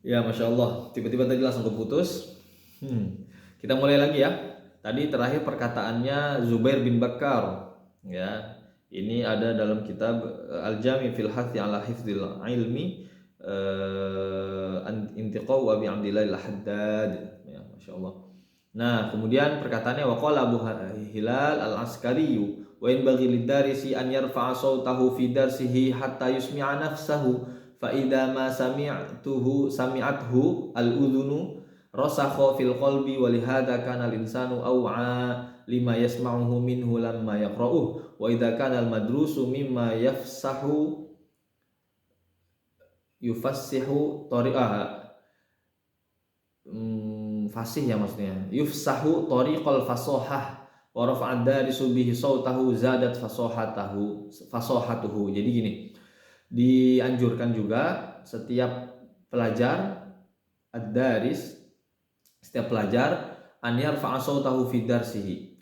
Ya, Masya Allah. Tiba-tiba tadi langsung keputus. Kita mulai lagi ya. Tadi terakhir perkataannya Zubair bin Bakar. Ya, ini ada dalam kitab Al-Jami fil Hathi ala Hifdzil Ilmi, Intiqau Abi Abdillah Al-Haddad. Ya, Masya Allah. Nah, kemudian perkataannya waqala Abu Hilal Al-Askari wa in baghi lidarisi an yarfa'a sautahu fi darsihi hatta yusmi'a nafsahu fa idza ma sami'athu al-udhunu rasakha fil qalbi wa lihadza kana al-insanu aw'a lima yasma'uhu minhu lamma yaqra'uhu wa idza kana al-madrusu mimma yufassihu tariqaha fasih ya maksudnya yufsahu tariqal fasahah wa rafa'ad darisu bihi sautahu zadat fasahatuhu. Jadi gini, dianjurkan juga setiap pelajar ad-daris, setiap pelajar an yarfa'a sautahu fi darsihi.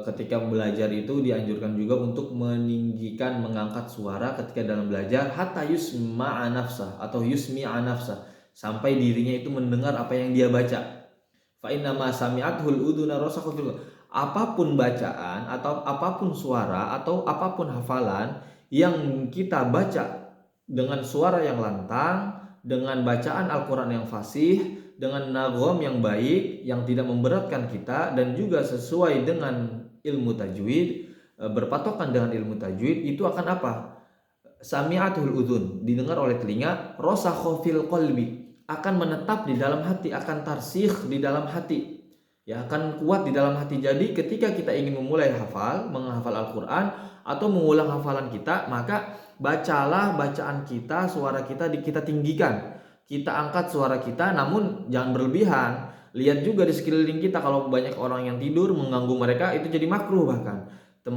Ketika belajar itu dianjurkan juga untuk meninggikan, mengangkat suara ketika dalam belajar hatta yusma'a nafsah atau yusmi'a nafsah, sampai dirinya itu mendengar apa yang dia baca. Fa inna ma sami'athul udhuna rasakha fil, apapun bacaan atau apapun suara atau apapun hafalan yang kita baca dengan suara yang lantang, dengan bacaan Al-Quran yang fasih, dengan nagom yang baik, yang tidak memberatkan kita, dan juga sesuai dengan ilmu tajwid, berpatokan dengan ilmu tajwid, itu akan apa? Sami'atul udhun, didengar oleh telinga, rasakha fil qalbi, akan menetap di dalam hati, akan tarsikh di dalam hati, ya, akan kuat di dalam hati. Jadi ketika kita ingin memulai menghafal Al-Quran atau mengulang hafalan kita, maka bacalah bacaan kita, suara kita kita tinggikan, kita angkat suara kita, namun jangan berlebihan. Lihat juga di sekeliling kita, kalau banyak orang yang tidur mengganggu mereka, itu jadi makruh. Bahkan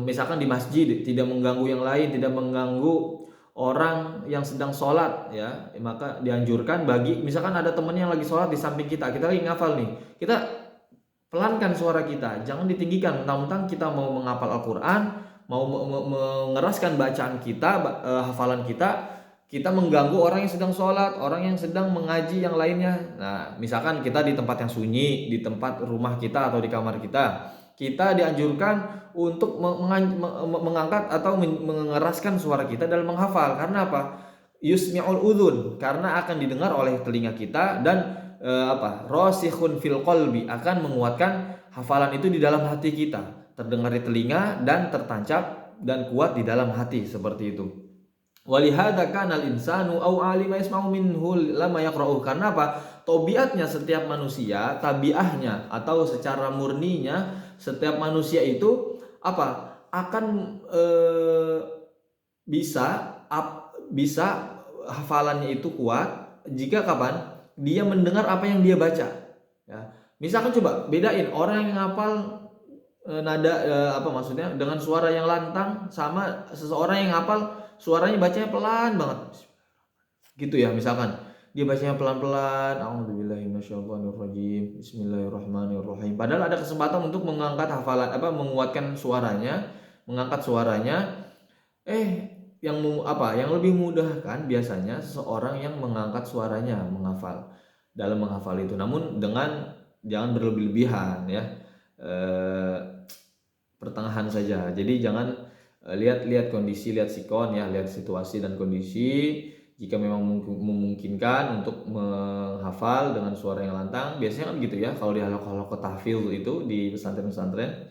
misalkan di masjid, tidak mengganggu yang lain, tidak mengganggu orang yang sedang sholat, ya, maka dianjurkan bagi, misalkan ada temennya yang lagi sholat di samping kita lagi ngafal nih, kita pelankan suara kita, jangan ditinggikan. Mentang-mentang kita mau menghafal Al-Quran, mau mengeraskan bacaan kita, hafalan kita mengganggu orang yang sedang sholat, orang yang sedang mengaji yang lainnya. Nah, misalkan kita di tempat yang sunyi, di tempat rumah kita atau di kamar kita dianjurkan untuk mengangkat atau mengeraskan suara kita dalam menghafal. Karena apa? Yusmi'ul udhun, karena akan didengar oleh telinga kita, dan rasikhun fil qalbi, akan menguatkan hafalan itu di dalam hati kita, terdengar di telinga dan tertancap dan kuat di dalam hati, seperti itu. Walihada kanal insanu au alima yasma'u minhu lama yaqra'u, karena apa? Tabiatnya setiap manusia, tabiahnya atau secara murninya setiap manusia itu apa? Akan bisa hafalannya itu kuat jika kapan? Dia mendengar apa yang dia baca. Ya. Misalkan coba bedain orang yang hafal nada maksudnya dengan suara yang lantang sama seseorang yang hafal suaranya bacanya pelan banget. Gitu ya, misalkan dia bacanya pelan-pelan, a'udzubillahi minasyaitonirrajim, bismillahirrahmanirrahim. Padahal ada kesempatan untuk mengangkat hafalan, menguatkan suaranya, mengangkat suaranya. Yang lebih mudah kan biasanya seseorang yang mengangkat suaranya dalam menghafal itu, namun dengan jangan berlebih-lebihan, ya, pertengahan saja. Jadi jangan lihat kondisi, lihat sikon, ya, lihat situasi dan kondisi. Jika memang memungkinkan untuk menghafal dengan suara yang lantang, biasanya kan gitu ya kalau di halaqah tahfidz itu di pesantren-pesantren.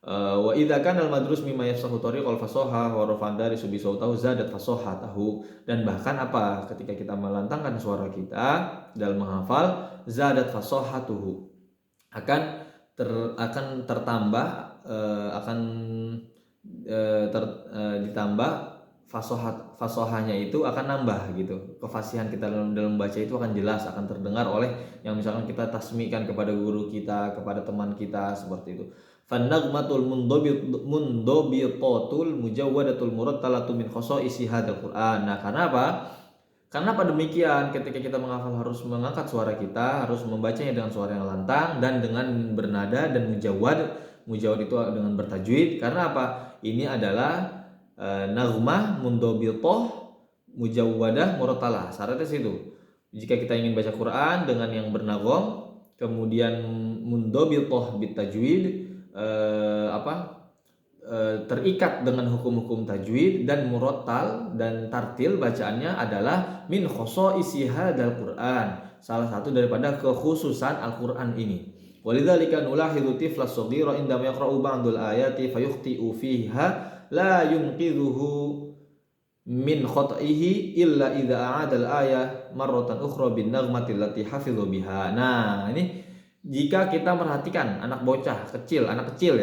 Wa idza kana al-madrus mimma yafsahu tariqal fasaha wa rafa'da risubi sautahu zadat fasahatahu, dan bahkan apa, ketika kita melantangkan suara kita dalam menghafal, zadat fasahatuhu, akan tertambah, ditambah fasahahnya itu akan nambah gitu. Kefasihan kita dalam membaca itu akan jelas, akan terdengar oleh yang misalkan kita tasmikan kepada guru kita, kepada teman kita, seperti itu. Fannagmatul mundobitatul mujawwadatul murattalatu min khosa'isi hadzal Qur'an. Nah, karena apa? Karena pada demikian ketika kita menghafal harus mengangkat suara kita, harus membacanya dengan suara yang lantang dan dengan bernada dan mujawwad itu dengan bertajwid. Karena apa? Ini adalah naghmah mundobitoh mujawwadah murattalah. Syaratnya situ. Jika kita ingin baca Quran dengan yang bernagom, kemudian mundobitoh bitajwid, terikat dengan hukum-hukum tajwid, dan murattal dan tartil bacaannya adalah min khosoisi hadzal Quran, salah satu daripada kekhususan Al-Quran ini. Walidzalika nulahidzu tifla shaghira indama yaqra'u ba'dul ayati fayukhti'u fiha la yunqidhuhu min khata'ihi illa idza a'ada al-ayah marratan ukhra bin naghmati allati hafidhu biha. Nah, ini jika kita merhatikan anak bocah kecil, anak kecil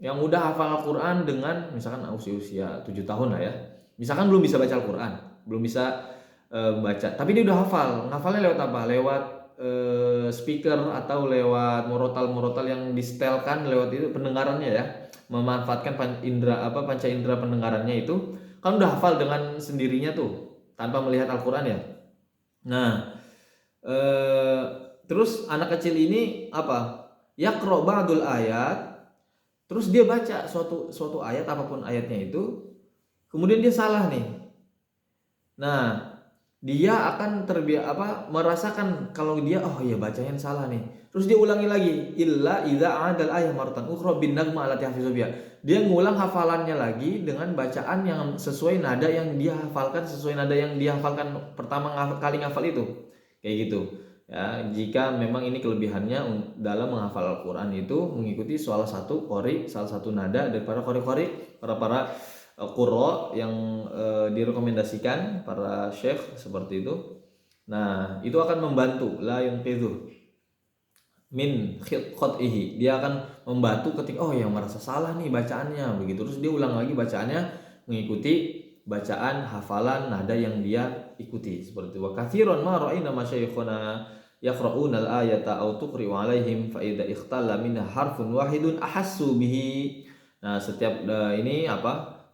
yang udah hafal Al-Quran dengan misalkan usia 7 tahun lah ya. Misalkan belum bisa baca Al-Quran, belum bisa baca, tapi dia udah hafal. Ngafalnya lewat apa? Lewat speaker atau lewat murotal yang disetelkan lewat itu pendengarannya ya. Memanfaatkan panca indera pendengarannya itu kan udah hafal dengan sendirinya tuh tanpa melihat Al-Quran ya. Nah, terus anak kecil ini apa? Yaqra ba'dul ayat. Terus dia baca suatu ayat, apapun ayatnya itu, kemudian dia salah nih. Nah, dia akan merasakan kalau dia bacanya salah nih. Terus dia ulangi lagi, illa idza adal ayat martan ukhra bin nagma allati hafizu biha. Dia ngulang hafalannya lagi dengan bacaan yang sesuai nada yang dia hafalkan, pertama kali ngafal itu. Kayak gitu. Ya, jika memang ini kelebihannya dalam menghafal Al-Quran itu mengikuti salah satu nada daripada qori para qurra yang direkomendasikan para syekh seperti itu. Nah, itu akan membantu la yunqidhu min khot'ihi. Dia akan membantu ketika yang merasa salah nih bacaannya begitu, terus dia ulang lagi bacaannya mengikuti bacaan hafalan nada yang dia ikuti seperti itu. Wa katsiran ma ra'ayna masyayikhuna yaqra'una al-ayata aw tuqri'u 'alaihim fa idza ikhtalla minha harfun wahidun ahassu bihi. Nah, setiap ini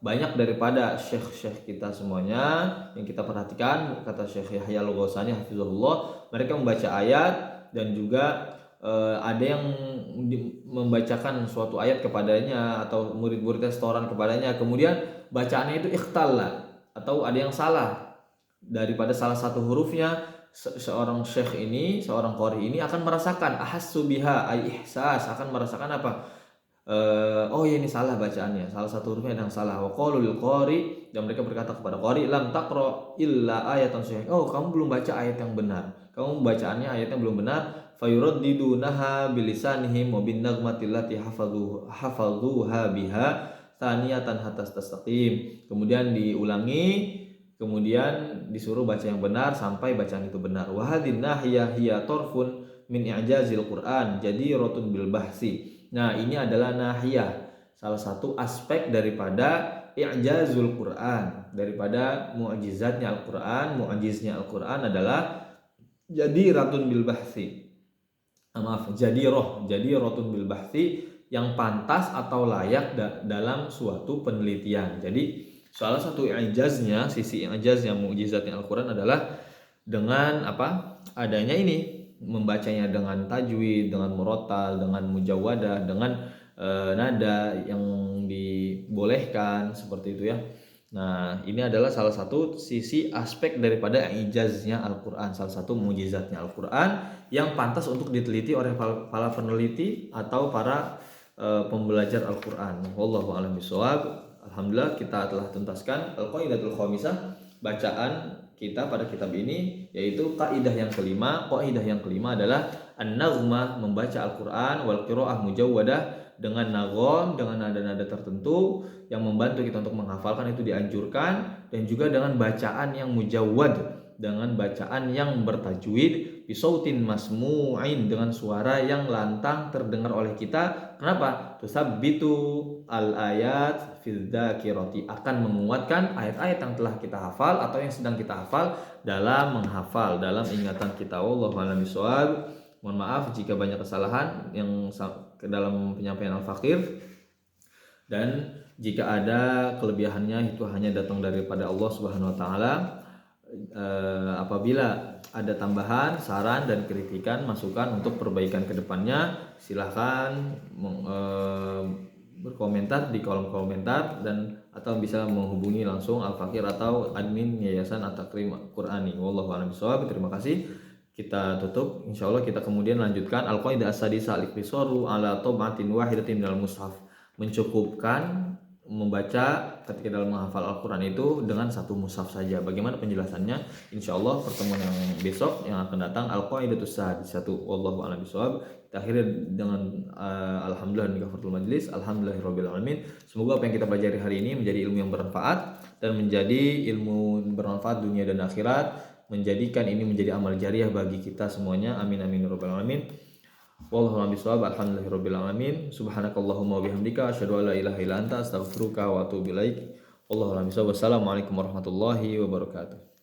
banyak daripada syekh-syekh kita semuanya yang kita perhatikan, kata Syekh Yahya Al-Ghausani hafizahullah, mereka membaca ayat dan juga ada yang membacakan suatu ayat kepadanya atau murid-muridnya setoran kepadanya, kemudian bacaannya itu ikhtalla atau ada yang salah daripada salah satu hurufnya. Seorang syekh ini, seorang qari ini akan merasakan ahassu biha ay ihsas, akan merasakan ini salah bacaannya, salah satu hurufnya yang salah. Wa qalu lil qari, dan mereka berkata kepada qari, lam taqra illa ayatan sahih. Kamu belum baca ayat yang benar, kamu bacaannya ayatnya belum benar. Fayuraddidunaha bilisanihim wa bin nagmati allati hafadhuha biha tsaniyatan hatta tastaqim. Kemudian diulangi, kemudian disuruh baca yang benar sampai bacaan itu benar. Wa hadhin nahiyah hiya tarfun min i'jazil Qur'an jadiratun bil bahsi. Nah, ini adalah nahiyah, salah satu aspek daripada i'jazul Qur'an, daripada mu'jizatnya Al-Qur'an. Mu'jiznya Al-Qur'an adalah jadiratun bil bahsi. Jadiratun bil bahsi, yang pantas atau layak dalam suatu penelitian. Jadi salah satu i'jaznya, sisi i'jaznya, mukjizatnya Al-Quran adalah dengan adanya ini, membacanya dengan tajwid, dengan murattal, dengan mujawwadah, dengan nada yang dibolehkan seperti itu ya. Nah, ini adalah salah satu sisi aspek daripada i'jaznya Al-Quran, salah satu mukjizatnya Al-Quran yang pantas untuk diteliti oleh para peneliti atau para pembelajar Al-Quran. Wallahu a'lam bishawab. Alhamdulillah, kita telah tuntaskan al-qaidatul khamisah, bacaan kita pada kitab ini, yaitu kaidah yang kelima. Kaidah yang kelima adalah an-naghmah, membaca Al-Quran, wal qiraah mujawwadah, dengan nagom, dengan nada-nada tertentu yang membantu kita untuk menghafalkan itu dianjurkan, dan juga dengan bacaan yang mujawwad, dengan bacaan yang bertajwid, bisautin masmu'in, dengan suara yang lantang terdengar oleh kita. Kenapa? Tusabbitu al-ayat fil dzakirati, akan menguatkan ayat-ayat yang telah kita hafal atau yang sedang kita hafal dalam menghafal, dalam ingatan kita. Wallahu a'lam bishawab. Mohon maaf jika banyak kesalahan yang ke dalam penyampaian Al-Fakir, dan jika ada kelebihannya itu hanya datang daripada Allah Subhanahu wa taala. Apabila ada tambahan, saran dan kritikan, masukan untuk perbaikan ke depannya, silahkan berkomentar di kolom komentar, dan atau bisa menghubungi langsung Al-Fakir atau admin Yayasan At-Takrim Qur'ani. Wallahu a'lam bishawab. Terima kasih. Kita tutup. Insyaallah kita kemudian lanjutkan al-qaidah as-sadisa al-iqtisaru ala tab'atin wahidatin minal mushaf. Mencukupkan membaca ketika dalam menghafal Al-Quran itu dengan satu mushaf saja. Bagaimana penjelasannya? Insyaallah pertemuan yang besok yang akan datang al-qaidatus sadisatu. Wallahu a'lam bishawab. Kita akhiri dengan alhamdulillah min kafatul majlis, alhamdulillahirabbil alamin. Semoga apa yang kita pelajari hari ini menjadi ilmu yang bermanfaat dan menjadi ilmu bermanfaat dunia dan akhirat, menjadikan ini menjadi amal jariah bagi kita semuanya. Amin amin rabbil alamin. Wallahu a'lam bishawab. Alhamdulillahirabbil alamin. Subhanakallahumma wa bihamdika asyhadu an la ilaha illa anta astaghfiruka wa atubu ilaik. Wallahu a'lam bishawab. Wassalamualaikum warahmatullahi wabarakatuh.